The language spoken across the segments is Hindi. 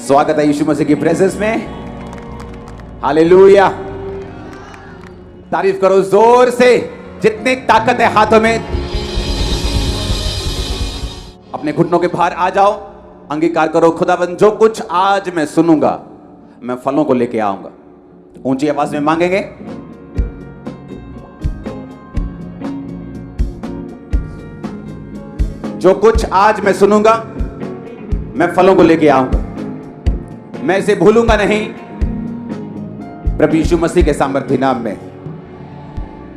स्वागत है यीशु मसीह की प्रेजेंस में। हालेलुया। तारीफ करो जोर से, जितनी ताकत है हाथों में। अपने घुटनों के बाहर आ जाओ, अंगीकार करो, खुदाबंद जो कुछ आज मैं सुनूंगा मैं फलों को लेके आऊंगा। ऊंची आवाज में मांगेंगे। जो कुछ आज मैं सुनूंगा मैं फलों को लेके आऊंगा, मैं इसे भूलूंगा नहीं। प्रभु यीशु मसीह के सामर्थ्य नाम में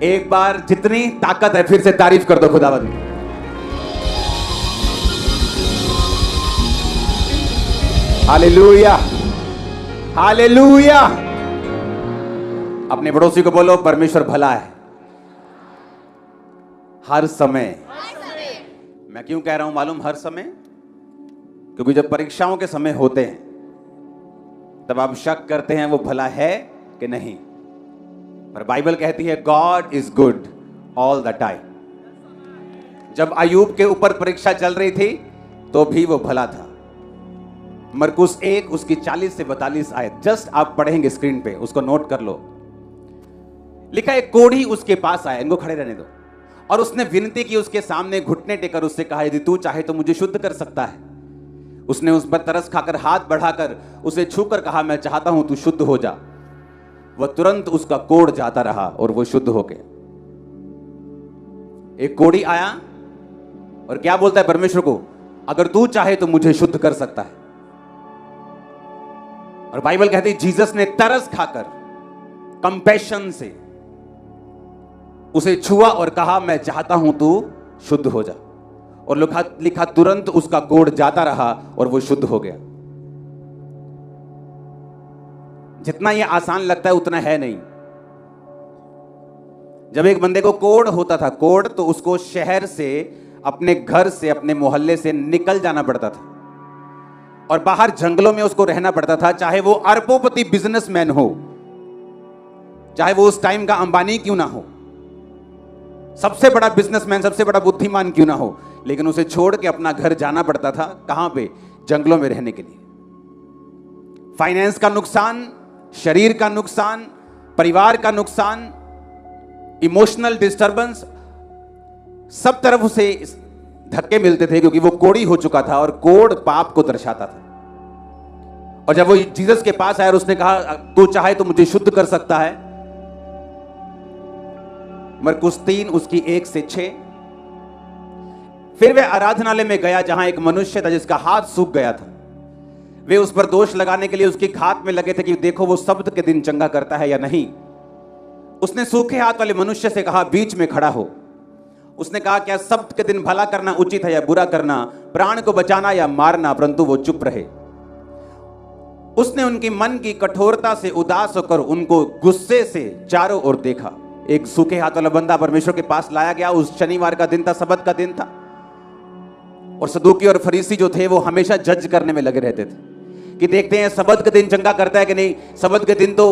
एक बार जितनी ताकत है फिर से तारीफ कर दो खुदावंद। Hallelujah, hallelujah. अपने पड़ोसी को बोलो, परमेश्वर भला है हर समय। मैं क्यों कह रहा हूं मालूम, हर समय? क्योंकि जब परीक्षाओं के समय होते हैं तब आप शक करते हैं वो भला है कि नहीं, पर बाइबल कहती है God is good all the time. जब अय्यूब के ऊपर परीक्षा चल रही थी तो भी वो भला था। मरकुस 1 उसकी 40 से 42 आयत जस्ट आप पढ़ेंगे स्क्रीन पे, उसको नोट कर लो। लिखा है, कोढ़ी उसके पास आया, इनको खड़े रहने दो, और उसने विनती की, उसके सामने घुटने टेकर उससे कहा, यदि तू चाहे तो मुझे शुद्ध कर सकता है। उसने उस पर तरस खाकर हाथ बढ़ाकर उसे छूकर कहा, मैं चाहता हूं तू शुद्ध हो जा। वह तुरंत उसका कोढ़ जाता रहा और वो शुद्ध हो गया। एक कोढ़ी आया और क्या बोलता है परमेश्वर को, अगर तू चाहे तो मुझे शुद्ध कर सकता है। और बाइबल कहती है जीसस ने तरस खाकर कंपैशन से उसे छुआ और कहा, मैं चाहता हूं तू शुद्ध हो जा। और लिखा तुरंत उसका कोढ़ जाता रहा और वो शुद्ध हो गया। जितना ये आसान लगता है उतना है नहीं। जब एक बंदे को कोढ़ होता था, कोढ़, तो उसको शहर से, अपने घर से, अपने मोहल्ले से निकल जाना पड़ता था और बाहर जंगलों में उसको रहना पड़ता था। चाहे वो अरबोपति बिजनेसमैन हो, चाहे वो उस टाइम का अंबानी क्यों ना हो, सबसे बड़ा बिजनेसमैन, सबसे बड़ा बुद्धिमान क्यों ना हो, लेकिन उसे छोड़ के अपना घर जाना पड़ता था। कहां पे? जंगलों में रहने के लिए। फाइनेंस का नुकसान, शरीर का नुकसान, परिवार का नुकसान, इमोशनल डिस्टर्बेंस, सब तरफ उसे धक्के मिलते थे क्योंकि वो कोढ़ी हो चुका था और कोढ़ पाप को दर्शाता था। और जब वो जीसस के पास आया और उसने कहा, तू चाहे तो मुझे शुद्ध कर सकता है। मरकुस 3 उसकी 1 से 6। फिर वह आराधनालय में गया जहां एक मनुष्य था जिसका हाथ सूख गया था। वे उस पर दोष लगाने के लिए उसके हाथ में लगे थे कि देखो वो सब्त के दिन चंगा करता है या नहीं। उसने सूखे हाथ वाले मनुष्य से कहा, बीच में खड़ा हो। उसने कहा, क्या सब्त के दिन भला करना उचित है या बुरा करना, प्राण को बचाना या मारना? परंतु वो चुप रहे। उसने उनकी मन की कठोरता से उदास होकर उनको गुस्से से चारों ओर देखा। एक सूखे हाथ वाला बंदा परमेश्वर के पास लाया गया। उस शनिवार का दिन था, सब्त का दिन था, और सदूकी और फरीसी जो थे वो हमेशा जज करने में लगे रहते थे कि देखते हैं सब्त के दिन चंगा करता है कि नहीं। सब्त के दिन तो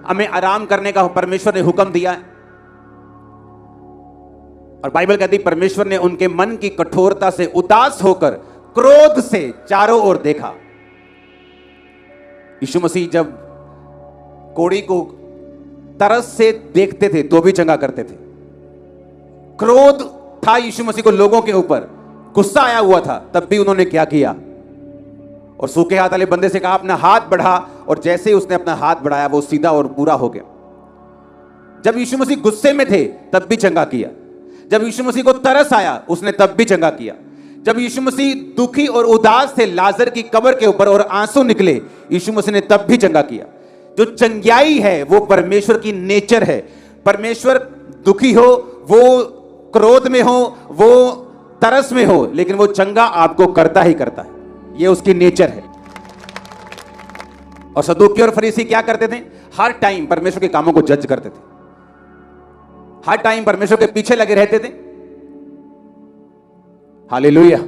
हमें आराम करने का परमेश्वर ने हुक्म दिया है। और बाइबल कहती है परमेश्वर ने उनके मन की कठोरता से उदास होकर क्रोध से चारों ओर देखा। यीशु मसीह जब कोढ़ी को तरस से देखते थे तो भी चंगा करते थे। क्रोध था यीशु मसीह को लोगों के ऊपर, गुस्सा आया हुआ था, तब भी उन्होंने क्या किया? और सूखे हाथ वाले बंदे से कहा, अपना हाथ बढ़ा, और जैसे ही उसने अपना हाथ बढ़ाया वो सीधा और पूरा हो गया। जब यीशु मसीह गुस्से में थे तब भी चंगा किया। जब यीशु मसीह को तरस आया उसने तब भी चंगा किया। जब यीशु मसीह दुखी और उदास थे लाजर की कब्र के ऊपर और आंसू निकले, यीशु मसीह ने तब भी चंगा किया। जो चंगाई है वो परमेश्वर की नेचर है। परमेश्वर दुखी हो, वो क्रोध में हो, वो तरस में हो, लेकिन वो चंगा आपको करता ही करता है। ये उसकी नेचर है। और सदूकी और फरीसी क्या करते थे? हर टाइम परमेश्वर के कामों को जज करते थे, हर टाइम परमेश्वर के पीछे लगे रहते थे। हालेलुया।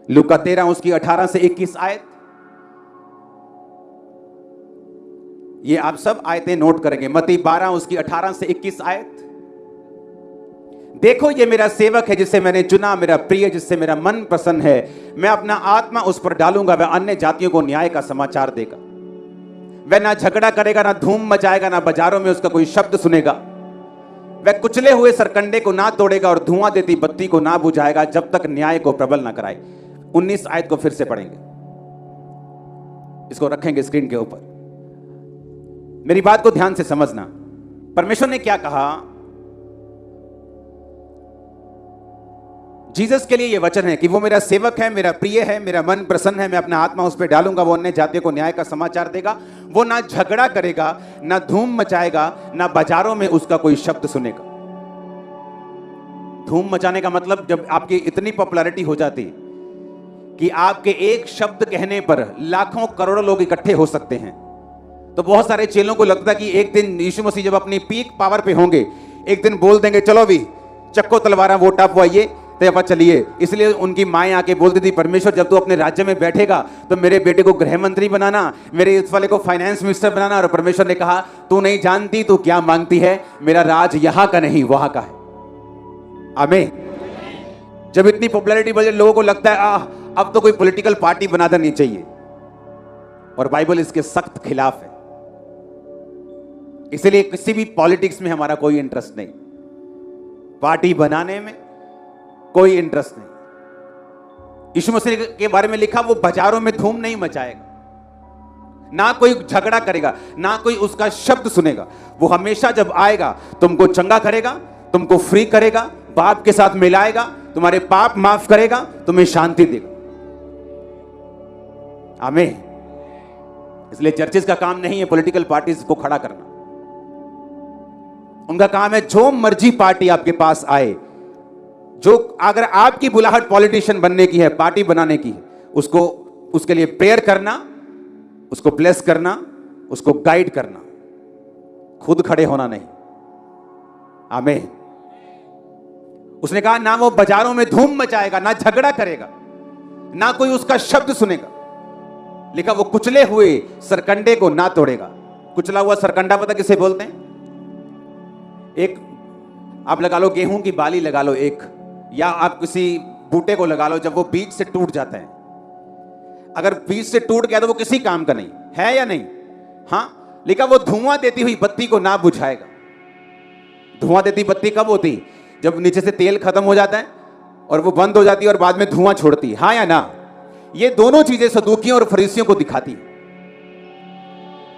लूका 13 उसकी 18 से 21 आयत, ये आप सब आयतें नोट करेंगे। मत्ती 12 उसकी 18 से 21 आयत। देखो ये मेरा सेवक है जिसे मैंने चुना, मेरा प्रिय जिससे मेरा मन प्रसन्न है। मैं अपना आत्मा उस पर डालूंगा, वह अन्य जातियों को न्याय का समाचार देगा। वह ना झगड़ा करेगा, ना धूम मचाएगा, ना बाजारों में उसका कोई शब्द सुनेगा। वह कुचले हुए सरकंडे को ना तोड़ेगा और धुआं देती बत्ती को ना बुझाएगा, जब तक न्याय को प्रबल ना कराए। 19 आयत को फिर से पढ़ेंगे, इसको रखेंगे स्क्रीन के ऊपर। मेरी बात को ध्यान से समझना। परमेश्वर ने क्या कहा? जीसस के लिए यह वचन है कि वो मेरा सेवक है, मेरा प्रिय है, मेरा मन प्रसन्न है, मैं अपना आत्मा उस पर डालूंगा, वो अन्य जातियों को न्याय का समाचार देगा। वो ना झगड़ा करेगा, ना धूम मचाएगा, ना बाजारों में उसका कोई शब्द सुनेगा। धूम मचाने का मतलब जब आपकी इतनी पॉपुलैरिटी हो जाती कि आपके एक शब्द कहने पर लाखों करोड़ों लोग इकट्ठे हो सकते हैं, तो बहुत सारे चेलों को लगता कि एक दिन यीशु मसीह जब अपनी पीक पावर पे होंगे, एक दिन बोल देंगे चलो भी चक्को तलवारा वोट आप आइए तो चलिए। इसलिए उनकी माएँ आके बोलती थी, परमेश्वर जब तू अपने राज्य में बैठेगा तो मेरे बेटे को गृह मंत्री बनाना, मेरे इस वाले को फाइनेंस मिनिस्टर बनाना। और परमेश्वर ने कहा, तू नहीं जानती तू क्या मांगती है, मेरा राज यहां का नहीं वहां का है। आमीन। जब इतनी पॉपुलैरिटी बढ़ जाए, लोगों को लगता है अब तो कोई पॉलिटिकल पार्टी बना देनी चाहिए, और बाइबल इसके सख्त खिलाफ है। इसलिए किसी भी पॉलिटिक्स में हमारा कोई इंटरेस्ट नहीं, पार्टी बनाने में कोई इंटरेस्ट नहीं। यीशु मसीह के बारे में लिखा, वो बाजारों में धूम नहीं मचाएगा, ना कोई झगड़ा करेगा, ना कोई उसका शब्द सुनेगा। वो हमेशा जब आएगा तुमको चंगा करेगा, तुमको फ्री करेगा, बाप के साथ मिलाएगा, तुम्हारे पाप माफ करेगा, तुम्हें शांति देगा। आमीन। इसलिए चर्चेस का काम नहीं है पॉलिटिकल पार्टीज को खड़ा करना। उनका काम है जो मर्जी पार्टी आपके पास आए, जो अगर आपकी बुलाहट पॉलिटिशियन बनने की है, पार्टी बनाने की है, उसको उसके लिए प्रेयर करना, उसको ब्लेस करना, उसको गाइड करना, खुद खड़े होना नहीं। आमीन। उसने कहा ना वो बाजारों में धूम मचाएगा, ना झगड़ा करेगा, ना कोई उसका शब्द सुनेगा। लिखा वो कुचले हुए सरकंडे को ना तोड़ेगा। कुचला हुआ सरकंडा पता किसे बोलते हैं? एक आप लगा लो गेहूं की बाली लगा लो एक, या आप किसी बूटे को लगा लो, जब वो बीज से टूट जाता है, अगर बीज से टूट गया तो वो किसी काम का नहीं है या नहीं? हाँ, लिखा वो धुआं देती हुई बत्ती को ना बुझाएगा। धुआं देती बत्ती कब होती? जब नीचे से तेल खत्म हो जाता है और वो बंद हो जाती है और बाद में धुआं छोड़ती है। हाँ या ना? ये दोनों चीजें सदूकियों और फरीसियों को दिखाती है।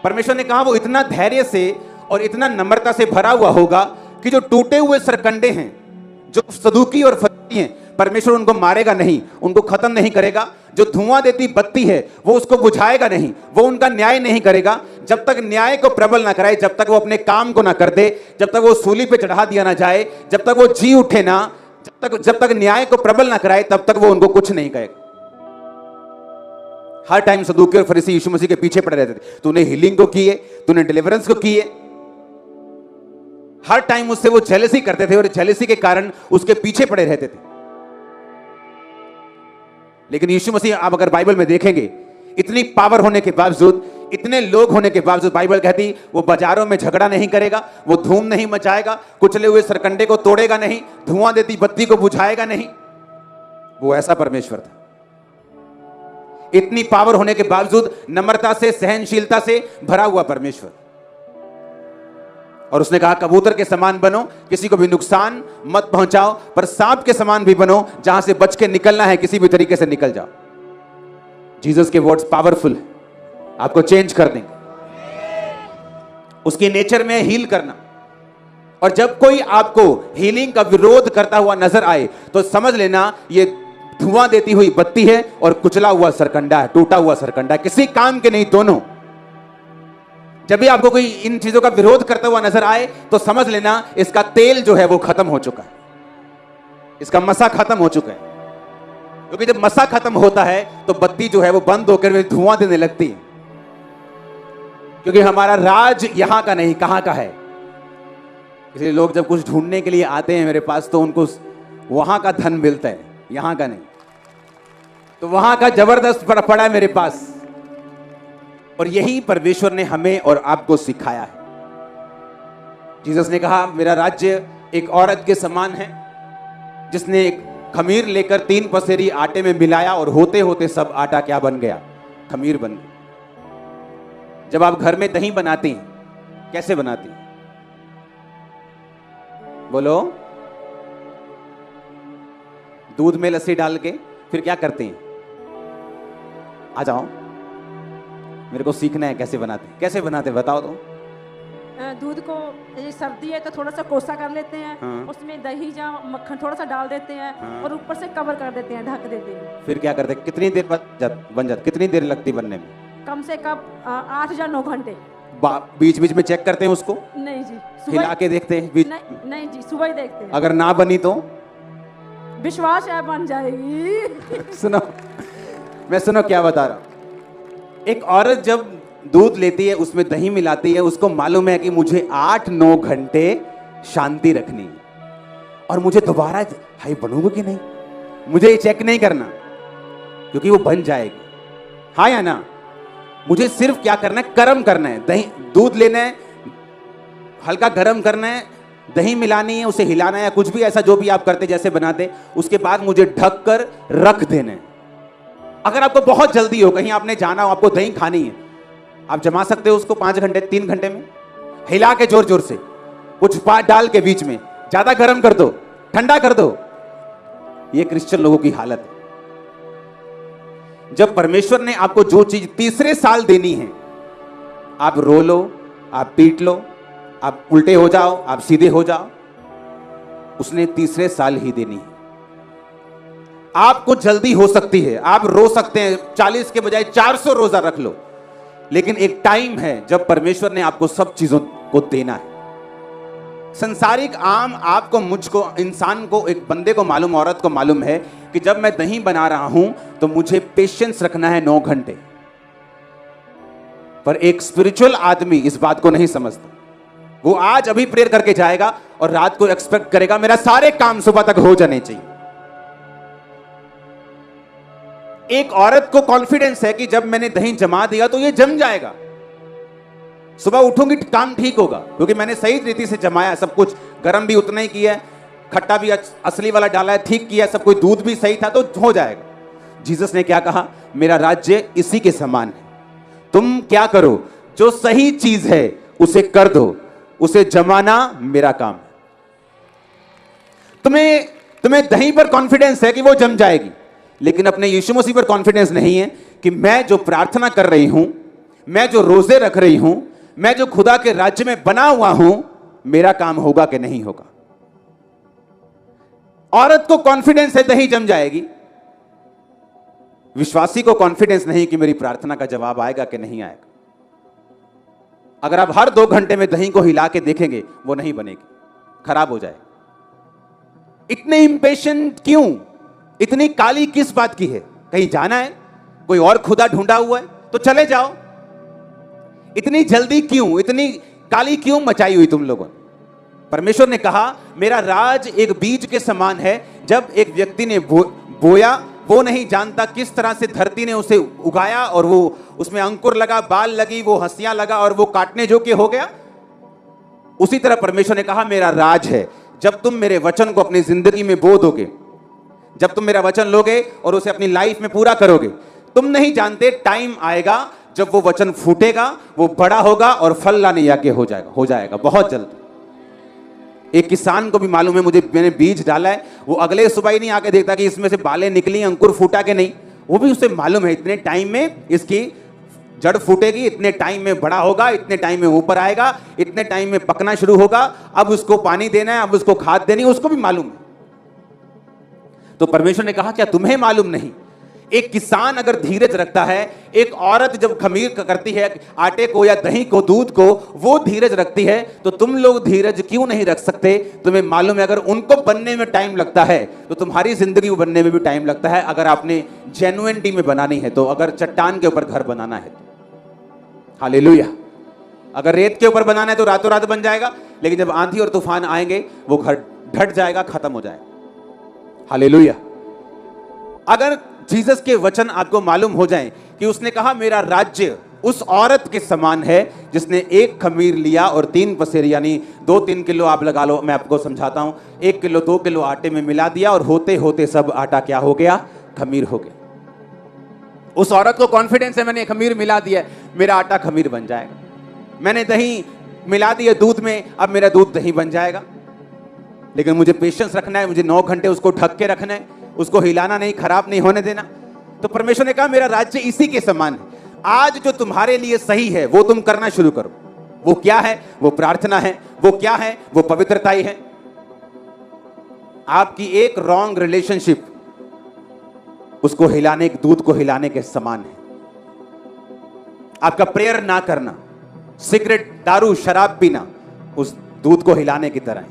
परमेश्वर ने कहा वो इतना धैर्य से और इतना नम्रता से भरा हुआ होगा कि जो टूटे हुए सरकंडे हैं, जो सदूकी और फरीसी हैं, परमेश्वर उनको मारेगा नहीं, उनको खत्म नहीं करेगा। जो धुआं देती बत्ती है वो उसको बुझाएगा नहीं, वो उनका न्याय नहीं करेगा। जब तक न्याय को प्रबल ना कराए, जब तक वो अपने काम को ना कर दे, जब तक वो सूली पे चढ़ा दिया ना जाए, जब तक वो जी उठे ना, जब तक न्याय को प्रबल ना कराए, तब तक वो उनको कुछ नहीं कहेगा। हर टाइम सदूकी और फरीसी यीशु मसीह के पीछे पड़े रहते थे। तूने हीलिंग को की है, तूने डिलीवरेंस को की है। हर टाइम उससे वो जेलसी करते थे और जेलसी के कारण उसके पीछे पड़े रहते थे। लेकिन यीशु मसीह, आप अगर बाइबल में देखेंगे, इतनी पावर होने के बावजूद, इतने लोग होने के बावजूद, बाइबल कहती वो बाजारों में झगड़ा नहीं करेगा, वो धूम नहीं मचाएगा, कुचले हुए सरकंडे को तोड़ेगा नहीं, धुआं देती बत्ती को बुझाएगा नहीं। वो ऐसा परमेश्वर था। इतनी पावर होने के बावजूद नम्रता से, सहनशीलता से भरा हुआ परमेश्वर। और उसने कहा कबूतर के समान बनो, किसी को भी नुकसान मत पहुंचाओ, पर सांप के समान भी बनो, जहां से बच के निकलना है किसी भी तरीके से निकल जाओ। जीसस के वर्ड्स पावरफुल है, आपको चेंज कर देंगे। उसके नेचर में हील करना। और जब कोई आपको हीलिंग का विरोध करता हुआ नजर आए तो समझ लेना ये धुआं देती हुई बत्ती है और कुचला हुआ सरकंडा है, टूटा हुआ सरकंडा, किसी काम के नहीं दोनों। जब भी आपको कोई इन चीजों का विरोध करता हुआ नजर आए तो समझ लेना इसका तेल जो है वो खत्म हो चुका है, इसका मसा खत्म हो चुका है। क्योंकि जब मसा खत्म होता है तो बत्ती जो है वो बंद होकर धुआं देने लगती है। क्योंकि हमारा राज यहां का नहीं, कहां का है। इसलिए लोग जब कुछ ढूंढने के लिए आते हैं मेरे पास तो उनको वहां का धन मिलता है, यहां का नहीं। तो वहां का जबरदस्त पड़ा है मेरे पास। और यही परमेश्वर ने हमें और आपको सिखाया है। जीसस ने कहा मेरा राज्य एक औरत के समान है जिसने एक खमीर लेकर 3 पसेरी आटे में मिलाया और होते होते सब आटा क्या बन गया? खमीर बन गया। जब आप घर में दही बनाती हैं, कैसे बनाती हैं? बोलो। दूध में लस्सी डाल के फिर क्या करते हैं? आ जाओ, मेरे को सीखना है कैसे बनाते हैं। कैसे बनाते हैं बताओ तो। दूध को, ये सर्दी है तो थोड़ा सा कोसा कर लेते हैं। हाँ। उसमें दही या मक्खन थोड़ा सा डाल देते हैं। हाँ। और ऊपर से कवर कर देते हैं, ढक देते हैं। फिर क्या करते हैं? कितनी देर बन जाता? कितनी देर लगती बनने में? कम से कम 8 या 9 घंटे। बीच बीच में चेक करते हैं उसको? नहीं जी, हिला के देखते हैं? नहीं जी, सुबह ही देखते हैं। अगर ना बनी तो विश्वास है बन जाएगी। सुनो, मैं सुनो क्या बता रहा हूं। एक औरत जब दूध लेती है, उसमें दही मिलाती है, उसको मालूम है कि मुझे 8-9 घंटे शांति रखनी है और मुझे दोबारा हाई बनूंगा कि नहीं, मुझे ये चेक नहीं करना क्योंकि वो बन जाएगी। हाँ या ना? मुझे सिर्फ क्या करना है? गर्म करना है। दही, दूध लेना है, हल्का गर्म करना है, दही मिलानी है, उसे हिलाना है, कुछ भी ऐसा जो भी आप करते जैसे बनाते, उसके बाद मुझे ढक कर रख देना है। अगर आपको बहुत जल्दी हो, कहीं आपने जाना हो, आपको दही खानी है, आप जमा सकते हो उसको 5 घंटे 3 घंटे में, हिला के जोर जोर से, कुछ बात डाल के बीच में, ज्यादा गर्म कर दो, ठंडा कर दो। ये क्रिश्चियन लोगों की हालत है। जब परमेश्वर ने आपको जो चीज तीसरे साल देनी है, आप रो लो, आप पीट लो, आप उल्टे हो जाओ, आप सीधे हो जाओ, उसने तीसरे साल ही देनी है। आपको जल्दी हो सकती है, आप रो सकते हैं, 40 के बजाय 400 रोजा रख लो, लेकिन एक टाइम है जब परमेश्वर ने आपको सब चीजों को देना है। संसारिक आम आपको, मुझको, इंसान को, एक बंदे को मालूम, औरत को मालूम है कि जब मैं दही बना रहा हूं तो मुझे पेशेंस रखना है 9 घंटे। पर एक स्पिरिचुअल आदमी इस बात को नहीं समझता। वो आज अभी प्रेयर करके जाएगा और रात को एक्सपेक्ट करेगा मेरा सारे काम सुबह तक हो जाने चाहिए। एक औरत को कॉन्फिडेंस है कि जब मैंने दही जमा दिया तो ये जम जाएगा, सुबह उठूंगी काम ठीक होगा, क्योंकि मैंने सही रीति से जमाया, सब कुछ गर्म भी उतना ही किया है, खट्टा भी असली वाला डाला है, ठीक किया, सब कुछ दूध भी सही था, तो हो जाएगा। जीसस ने क्या कहा? मेरा राज्य इसी के समान है। तुम क्या करो? जो सही चीज है उसे कर दो, उसे जमाना मेरा काम है। तुम्हें दही पर कॉन्फिडेंस है कि वो जम जाएगी, लेकिन अपने यीशु मसीह पर कॉन्फिडेंस नहीं है कि मैं जो प्रार्थना कर रही हूं, मैं जो रोजे रख रही हूं, मैं जो खुदा के राज्य में बना हुआ हूं, मेरा काम होगा कि नहीं होगा। औरत को कॉन्फिडेंस है दही जम जाएगी, विश्वासी को कॉन्फिडेंस नहीं कि मेरी प्रार्थना का जवाब आएगा कि नहीं आएगा। अगर आप हर 2 घंटे में दही को हिला के देखेंगे, वो नहीं बनेगी, खराब हो जाएगी। इतने इंपेशेंट क्यों? इतनी काली किस बात की है? कहीं जाना है? कोई और खुदा ढूंढा हुआ है तो चले जाओ। इतनी जल्दी क्यों, इतनी काली क्यों मचाई हुई तुम लोगों ने? परमेश्वर ने कहा मेरा राज एक बीज के समान है। जब एक व्यक्ति ने बोया, वो नहीं जानता किस तरह से धरती ने उसे उगाया और वो उसमें अंकुर लगा, बाल लगी, वो हंसियां लगा और वो काटने योग्य हो गया। उसी तरह परमेश्वर ने कहा मेरा राज है। जब तुम मेरे वचन को अपनी जिंदगी में बो दोगे, जब तुम मेरा वचन लोगे और उसे अपनी लाइफ में पूरा करोगे, तुम नहीं जानते टाइम आएगा जब वो वचन फूटेगा, वो बड़ा होगा और फल लाने योग्य हो जाएगा बहुत जल्द। एक किसान को भी मालूम है, मैंने बीज डाला है, वो अगले सुबह ही नहीं आके देखता कि इसमें से बालें निकली, अंकुर फूटा के नहीं। वो भी उसे मालूम है इतने टाइम में इसकी जड़ फूटेगी, इतने टाइम में बड़ा होगा, इतने टाइम में ऊपर आएगा, इतने टाइम में पकना शुरू होगा, अब उसको पानी देना है, अब उसको खाद देनी है, उसको भी मालूम है। तो परमेश्वर ने कहा क्या तुम्हें मालूम नहीं? एक किसान अगर धीरज रखता है, एक औरत जब खमीर करती है आटे को या दही को, दूध को, वो धीरज रखती है, तो तुम लोग धीरज क्यों नहीं रख सकते? तुम्हें मालूम है अगर उनको बनने में टाइम लगता है तो तुम्हारी जिंदगी बनने में भी टाइम लगता है, अगर आपने जेन्युइनिटी में बनानी है तो, अगर चट्टान के ऊपर घर बनाना है तो। हालेलुया। अगर रेत के ऊपर बनाना है तो रातों रात बन जाएगा, लेकिन जब आंधी और तूफान आएंगे वो घर ढट जाएगा, खत्म हो जाएगा। हालेलुया। अगर जीसस के वचन आपको मालूम हो जाए कि उसने कहा मेरा राज्य उस औरत के समान है जिसने एक खमीर लिया और 3 पसेरी यानी 2-3 किलो आप लगा लो, मैं आपको समझाता हूं, 1 किलो 2 किलो आटे में मिला दिया और होते होते सब आटा क्या हो गया? खमीर हो गया। उस औरत को कॉन्फिडेंस है, मैंने खमीर मिला दिया, मेरा आटा खमीर बन जाएगा। मैंने दही मिला दिया दूध में, अब मेरा दूध दही बन जाएगा। लेकिन मुझे पेशेंस रखना है, मुझे 9 घंटे उसको ढक के रखना है, उसको हिलाना नहीं, खराब नहीं होने देना। तो परमेश्वर ने कहा मेरा राज्य इसी के समान है। आज जो तुम्हारे लिए सही है वो तुम करना शुरू करो। वो क्या है? वो प्रार्थना है। वो क्या है? वो पवित्रता ही है। आपकी एक रॉन्ग रिलेशनशिप उसको हिलाने, दूध को हिलाने के समान है। आपका प्रेयर ना करना, सिगरेट, दारू, शराब पीना उस दूध को हिलाने की तरह है।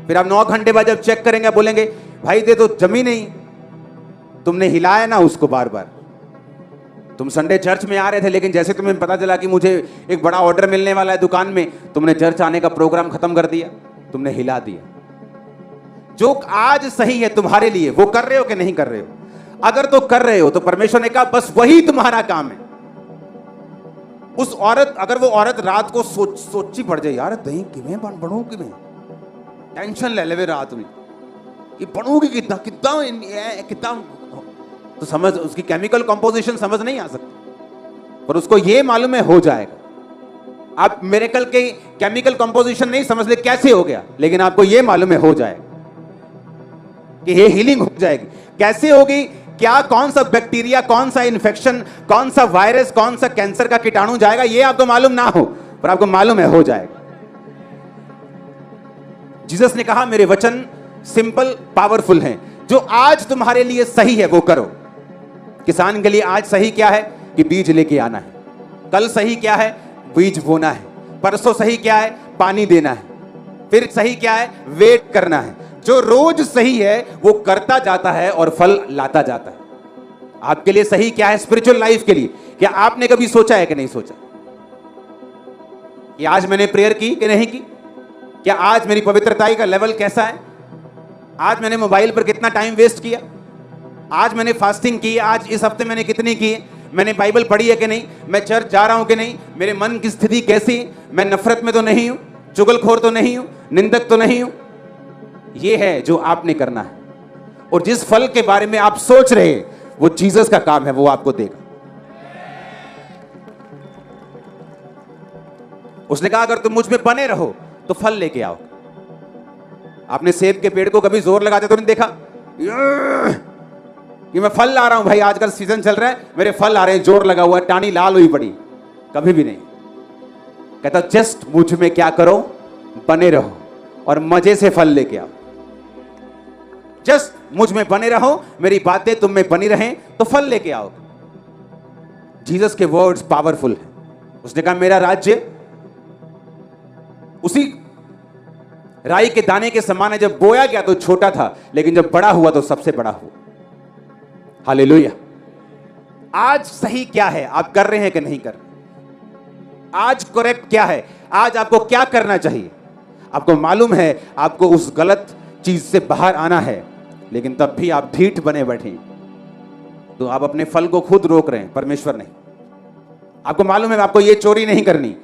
फिर आप 9 घंटे बाद जब चेक करेंगे बोलेंगे भाई दे तो जमी नहीं, तुमने हिलाया ना उसको बार बार। तुम संडे चर्च में आ रहे थे, लेकिन जैसे तुम्हें पता चला कि मुझे एक बड़ा ऑर्डर मिलने वाला है दुकान में, तुमने चर्च आने का प्रोग्राम खत्म कर दिया, तुमने हिला दिया। जो आज सही है तुम्हारे लिए वो कर रहे हो कि नहीं कर रहे हो? अगर तो कर रहे हो तो परमेश्वर ने कहा बस वही तुम्हारा काम है। उस औरत, अगर वो औरत रात को सोची पड़ जाए, यार दही किवें बनू, किवें टेंशन ले ले रात में कि बनूगी कितना कितना कितना, तो समझ उसकी केमिकल कंपोजिशन समझ नहीं आ सकती, पर उसको ये मालूम है हो जाएगा। आप मिरेकल के केमिकल कंपोजिशन नहीं समझ ले कैसे हो गया, लेकिन आपको ये मालूम है हो जाएगा कि ये हीलिंग हो जाएगी। कैसे होगी? क्या, कौन सा बैक्टीरिया, कौन सा इन्फेक्शन, कौन सा वायरस, कौन सा कैंसर का कीटाणु जाएगा, ये आपको मालूम ना हो, पर आपको मालूम है हो जाएगा। जीसस ने कहा मेरे वचन सिंपल पावरफुल हैं, जो आज तुम्हारे लिए सही है वो करो। किसान के लिए आज सही क्या है? कि बीज लेके आना है। कल सही क्या है? बीज बोना है। परसों सही क्या है? पानी देना है। फिर सही क्या है? वेट करना है। जो रोज सही है वो करता जाता है और फल लाता जाता है। आपके लिए सही क्या है स्पिरिचुअल लाइफ के लिए? क्या आपने कभी सोचा है कि नहीं सोचा कि आज मैंने प्रेयर की कि नहीं की? क्या आज मेरी पवित्रता का लेवल कैसा है? आज मैंने मोबाइल पर कितना टाइम वेस्ट किया? आज मैंने फास्टिंग की? आज इस हफ्ते मैंने कितनी की? मैंने बाइबल पढ़ी है कि नहीं? मैं चर्च जा रहा हूं कि नहीं? मेरे मन की स्थिति कैसी? मैं नफरत में तो नहीं हूं, चुगलखोर तो नहीं हूं, निंदक तो नहीं हूं। यह है जो आपने करना है। और जिस फल के बारे में आप सोच रहे हैं वो जीसस का काम है, वो आपको देगा। उसने कहा अगर तुम मुझ में बने रहो तो फल लेके आओ। आपने सेब के पेड़ को कभी जोर लगाते तो नहीं देखा कि मैं फल ला रहा हूं भाई, आजकल सीजन चल रहा है, मेरे फल आ रहे हैं, जोर लगा हुआ, टानी लाल हुई पड़ी? कभी भी नहीं। कहता जस्ट मुझ में क्या करो? बने रहो और मजे से फल लेके आओ। जस्ट मुझ में बने रहो, मेरी बातें तुम में बनी रहें तो फल लेके आओ। जीसस के वर्ड्स पावरफुल है। उसने कहा मेरा राज्य उसी राई के दाने के समान है, जब बोया गया तो छोटा था, लेकिन जब बड़ा हुआ तो सबसे बड़ा हुआ। हालेलुया। आज सही क्या है? आप कर रहे हैं कि नहीं कर रहे? आज करेक्ट क्या है? आज आपको क्या करना चाहिए? आपको मालूम है आपको उस गलत चीज से बाहर आना है, लेकिन तब भी आप ढीठ बने बैठे, तो आप अपने फल को खुद रोक रहे हैं, परमेश्वर नहीं। आपको मालूम है आपको ये चोरी नहीं करनी,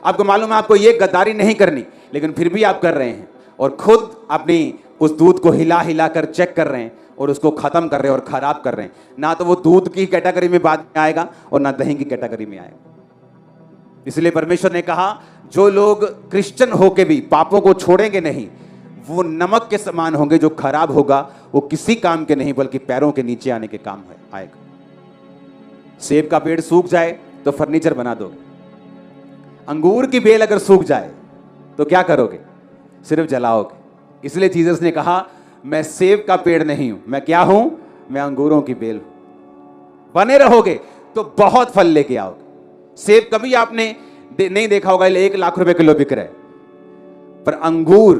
आपको मालूम है आपको ये गद्दारी नहीं करनी, लेकिन फिर भी आप कर रहे हैं और खुद अपनी उस दूध को हिला हिला कर चेक कर रहे हैं और उसको खत्म कर रहे हैं और खराब कर रहे हैं। ना तो वो दूध की कैटेगरी में बाद में आएगा और ना दही की कैटेगरी में आएगा। इसलिए परमेश्वर ने कहा जो लोग क्रिश्चियन होके भी पापों को छोड़ेंगे नहीं, वो नमक के समान होंगे, जो खराब होगा वो किसी काम के नहीं बल्कि पैरों के नीचे आने के काम आएगा। सेब का पेड़ सूख जाए तो फर्नीचर बना दोगे, अंगूर की बेल अगर सूख जाए तो क्या करोगे? सिर्फ जलाओगे। इसलिए जीसस ने कहा मैं सेब का पेड़ नहीं हूं, मैं क्या हूं? मैं अंगूरों की बेल हूं। बने रहोगे तो बहुत फल लेके आओगे। सेब कभी आपने नहीं देखा होगा 1 लाख रुपए किलो बिक रहा है, पर अंगूर,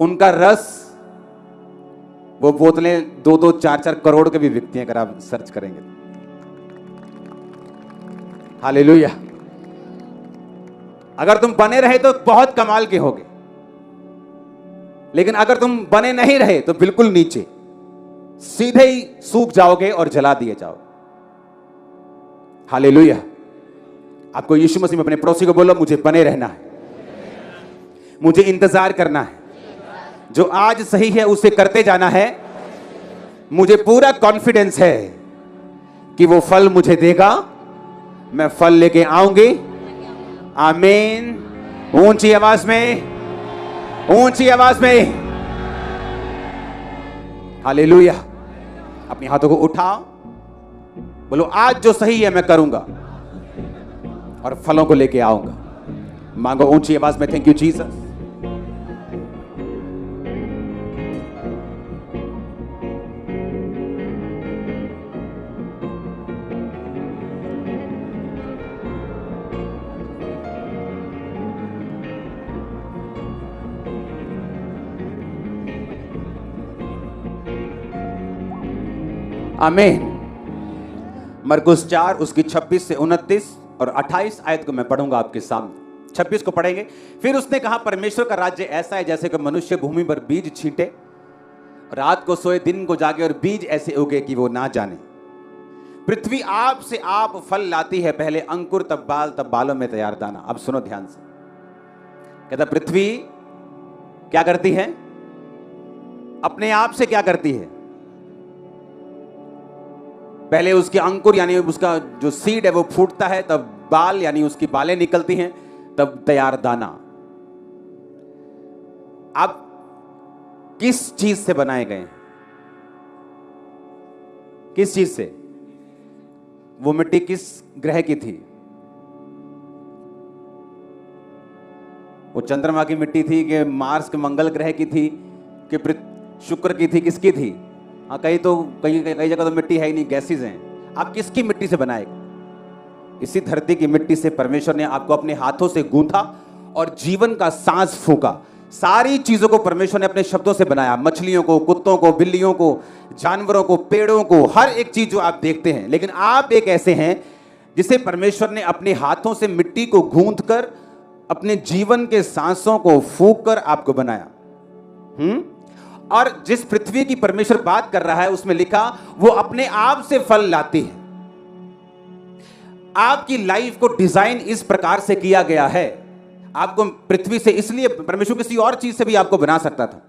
उनका रस, वो बोतलें 2-2, 4-4 करोड़ के भी बिकती हैं अगर आप सर्च करेंगे। हालेलुया। अगर तुम बने रहे तो बहुत कमाल के होगे, लेकिन अगर तुम बने नहीं रहे तो बिल्कुल नीचे, सीधे ही सूख जाओगे और जला दिए जाओगे। हालेलुया। आपको यीशु मसीह में अपने पड़ोसी को बोलो, मुझे बने रहना है, मुझे इंतजार करना है, जो आज सही है उसे करते जाना है। मुझे पूरा कॉन्फिडेंस है कि वो फल मुझे देगा, मैं फल लेके आऊंगी। आमीन। ऊंची आवाज में, ऊंची आवाज में हालेलुया। अपने हाथों को उठाओ, बोलो आज जो सही है मैं करूंगा और फलों को लेके आऊंगा। मांगो ऊंची आवाज में, थैंक यू जीसस। आमीन। मरकुस 4 उसकी 26 से 29 और 28 आयत को मैं पढ़ूंगा आपके सामने। 26 को पढ़ेंगे। फिर उसने कहा, परमेश्वर का राज्य ऐसा है जैसे कि मनुष्य भूमि पर बीज छींटे, रात को सोए दिन को जागे, और बीज ऐसे उगे कि वो ना जाने। पृथ्वी आप से आप फल लाती है, पहले अंकुर तब बाल, तब बालों में तैयार दाना। अब सुनो ध्यान से, कहता पृथ्वी क्या करती है? अपने आप से क्या करती है? पहले उसके अंकुर यानी उसका जो सीड है वो फूटता है, तब बाल यानी उसकी बालें निकलती हैं, तब तैयार दाना। आप किस चीज से बनाए गए? किस चीज से? वो मिट्टी किस ग्रह की थी? वो चंद्रमा की मिट्टी थी कि मार्स के मंगल ग्रह की थी कि शुक्र की थी? किसकी थी? हाँ, कई जगह तो मिट्टी है ही नहीं, गैसेस हैं। आप किसकी मिट्टी से बनाए? इसी धरती की मिट्टी से परमेश्वर ने आपको अपने हाथों से गूंथा और जीवन का सांस फूंका। सारी चीजों को परमेश्वर ने अपने शब्दों से बनाया, मछलियों को, कुत्तों को, बिल्लियों को, जानवरों को, पेड़ों को, हर एक चीज जो आप देखते हैं। लेकिन आप एक ऐसे हैं जिसे परमेश्वर ने अपने हाथों से मिट्टी को गूंथ कर अपने जीवन के सांसों को फूंक कर आपको बनाया। और जिस पृथ्वी की परमेश्वर बात कर रहा है उसमें लिखा वो अपने आप से फल लाती है। आपकी लाइफ को डिजाइन इस प्रकार से किया गया है। आपको पृथ्वी से इसलिए, परमेश्वर किसी और चीज से भी आपको बना सकता था,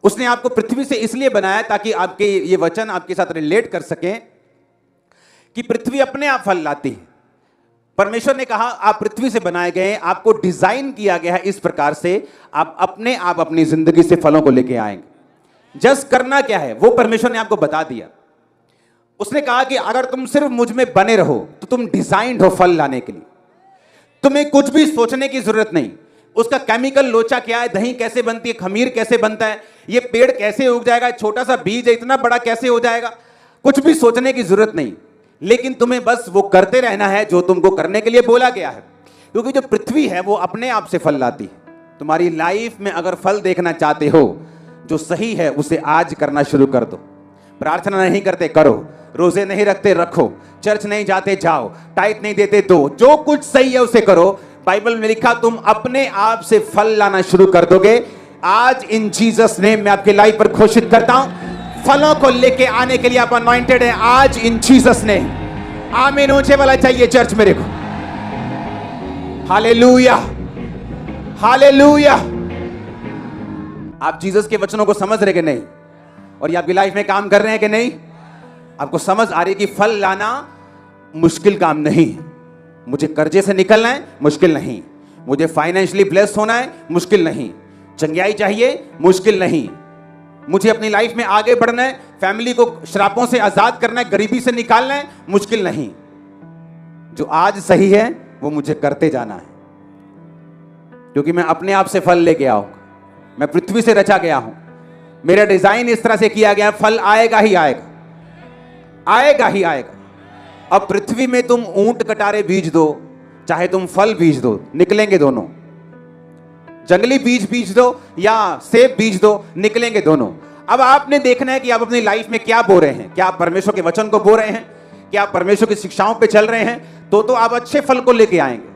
उसने आपको पृथ्वी से इसलिए बनाया ताकि आपके ये वचन आपके साथ रिलेट कर सकें कि पृथ्वी अपने आप फल लाती है। परमेश्वर ने कहा आप पृथ्वी से बनाए गए हैं, आपको डिजाइन किया गया है इस प्रकार से आप अपने आप अपनी जिंदगी से फलों को लेके आएंगे। जस्ट करना क्या है वो परमेश्वर ने आपको बता दिया। उसने कहा कि अगर तुम सिर्फ मुझ में बने रहो तो तुम डिजाइन्ड हो फल लाने के लिए। तुम्हें कुछ भी सोचने की जरूरत नहीं। उसका केमिकल लोचा क्या है, दही कैसे बनती है, खमीर कैसे बनता है, ये पेड़ कैसे उग जाएगा, छोटा सा बीज है इतना बड़ा कैसे हो जाएगा, कुछ भी सोचने की जरूरत नहीं। लेकिन तुम्हें बस वो करते रहना है जो तुमको करने के लिए बोला गया है, क्योंकि जो पृथ्वी है वो अपने आप से फल लाती है। तुम्हारी लाइफ में अगर फल देखना चाहते हो, जो सही है उसे आज करना शुरू कर दो। प्रार्थना नहीं करते करो, रोजे नहीं रखते रखो, चर्च नहीं जाते जाओ, टाइट नहीं देते दो, जो कुछ सही है उसे करो। बाइबल में लिखा तुम अपने आप से फल लाना शुरू कर दोगे। आज इन जीसस नेम में आपकी लाइफ पर घोषित करता हूं, फलों को लेके आने के लिए आप अनॉइंटेड है आज इन जीसस नेम। आमीन। ऊंचे वाला चाहिए चर्च मेरे को। Hallelujah, hallelujah. आप जीसस के वचनों को समझ रहे कि नहीं, और ये आपकी लाइफ में काम कर रहे हैं कि नहीं? आपको समझ आ रही कि फल लाना मुश्किल काम नहीं। मुझे कर्जे से निकलना है, मुश्किल नहीं। मुझे फाइनेंशियली ब्लेस्ड होना है, मुश्किल नहीं। चंगियाई चाहिए, मुश्किल नहीं। मुझे अपनी लाइफ में आगे बढ़ना है, फैमिली को श्रापों से आजाद करना है, गरीबी से निकालना है, मुश्किल नहीं। जो आज सही है वो मुझे करते जाना है, क्योंकि मैं अपने आप से फल लेके आऊंगा। मैं पृथ्वी से रचा गया हूं, मेरा डिजाइन इस तरह से किया गया है, फल आएगा ही आएगा, आएगा ही आएगा। अब पृथ्वी में तुम ऊंट कटारे बीज दो, चाहे तुम फल बीज दो, निकलेंगे दोनों। जंगली बीज बीज दो या सेब बीज दो, निकलेंगे दोनों। अब आपने देखना है कि आप अपनी लाइफ में क्या बो रहे हैं। क्या आप परमेश्वर के वचन को बो रहे हैं? क्या आप परमेश्वर की शिक्षाओं पे चल रहे हैं? तो आप अच्छे फल को लेके आएंगे,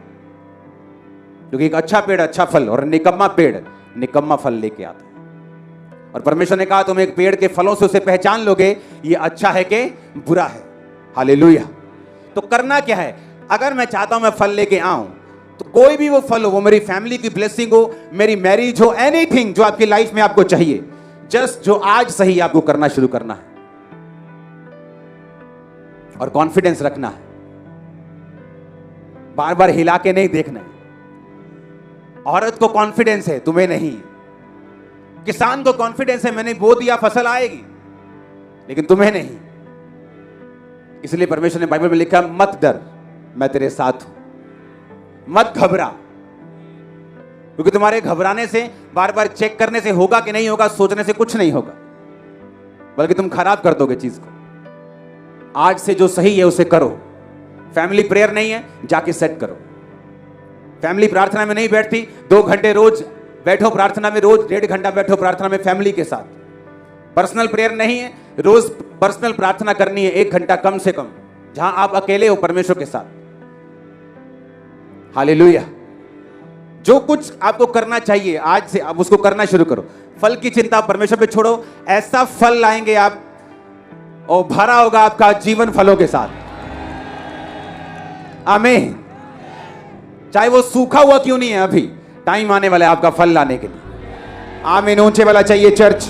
क्योंकि एक अच्छा पेड़ अच्छा फल और निकम्मा पेड़ निकम्मा फल लेके आता है। और परमेश्वर ने कहा तुम एक पेड़ के फलों से उसे पहचान लोगे ये अच्छा है कि बुरा है। हालेलुया। तो करना क्या है? अगर मैं चाहता हूं मैं फल लेके आऊं, तो कोई भी वो फल हो, वो मेरी फैमिली की ब्लेसिंग हो, मेरी मैरिज हो, एनीथिंग जो आपकी लाइफ में आपको चाहिए, जस्ट जो आज सही आपको करना शुरू करना है और कॉन्फिडेंस रखना है। बार बार हिला के नहीं देखना है। औरत को कॉन्फिडेंस है, तुम्हें नहीं। किसान को कॉन्फिडेंस है, मैंने बो दिया फसल आएगी, लेकिन तुम्हें नहीं। इसलिए परमेश्वर ने बाइबल में लिखा, मत डर, मैं तेरे साथ हूं, मत घबरा। क्योंकि तुम्हारे घबराने से, बार बार चेक करने से होगा कि नहीं होगा, सोचने से कुछ नहीं होगा, बल्कि तुम खराब कर दोगे चीज को। आज से जो सही है उसे करो। फैमिली प्रेयर नहीं है, जाके सेट करो। फैमिली प्रार्थना में नहीं बैठती, 2 घंटे रोज बैठो प्रार्थना में, रोज 1.5 घंटा बैठो प्रार्थना में फैमिली के साथ। पर्सनल प्रेयर नहीं है, रोज पर्सनल प्रार्थना करनी है 1 घंटा कम से कम, जहां आप अकेले हो परमेश्वर के साथ। हालेलुया। जो कुछ आपको करना चाहिए आज से, आप उसको करना शुरू करो। फल की चिंता परमेश्वर पे छोड़ो, ऐसा फल लाएंगे आप, और भरा होगा आपका जीवन फलों के साथ। आमीन। चाहे वो सूखा हुआ क्यों नहीं है, अभी टाइम आने वाला है आपका फल लाने के लिए। आमीन। ऊंचे वाला चाहिए चर्च।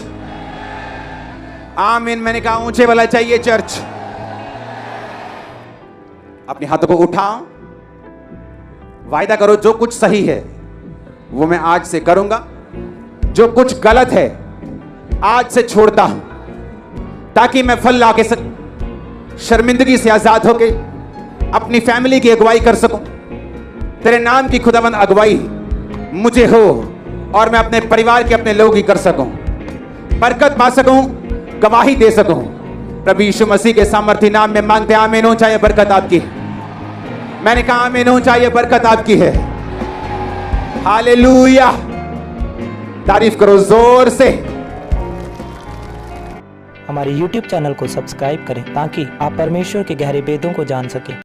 आमीन। मैंने कहा ऊंचे वाला चाहिए चर्च। अपने हाथों को उठाओ, वायदा करो जो कुछ सही है वो मैं आज से करूंगा, जो कुछ गलत है आज से छोड़ता हूं, ताकि मैं फल लाके शर्मिंदगी से आजाद होके अपनी फैमिली की अगुवाई कर सकूं। तेरे नाम की खुदावंद अगुवाई मुझे हो और मैं अपने परिवार के, अपने लोग ही कर सकूं, बरकत पा सकूं, गवाही दे सकूं। प्रभु यीशु मसीह के सामर्थी नाम में मांगते हैं। आमीन। हो चाहे बरकत आपकी है। मैंने कहा आमीन। हो चाहे बरकत आपकी है। हालेलुया। तारीफ करो जोर से। हमारे YouTube चैनल को सब्सक्राइब करें ताकि आप परमेश्वर के गहरे वेदों को जान सकें।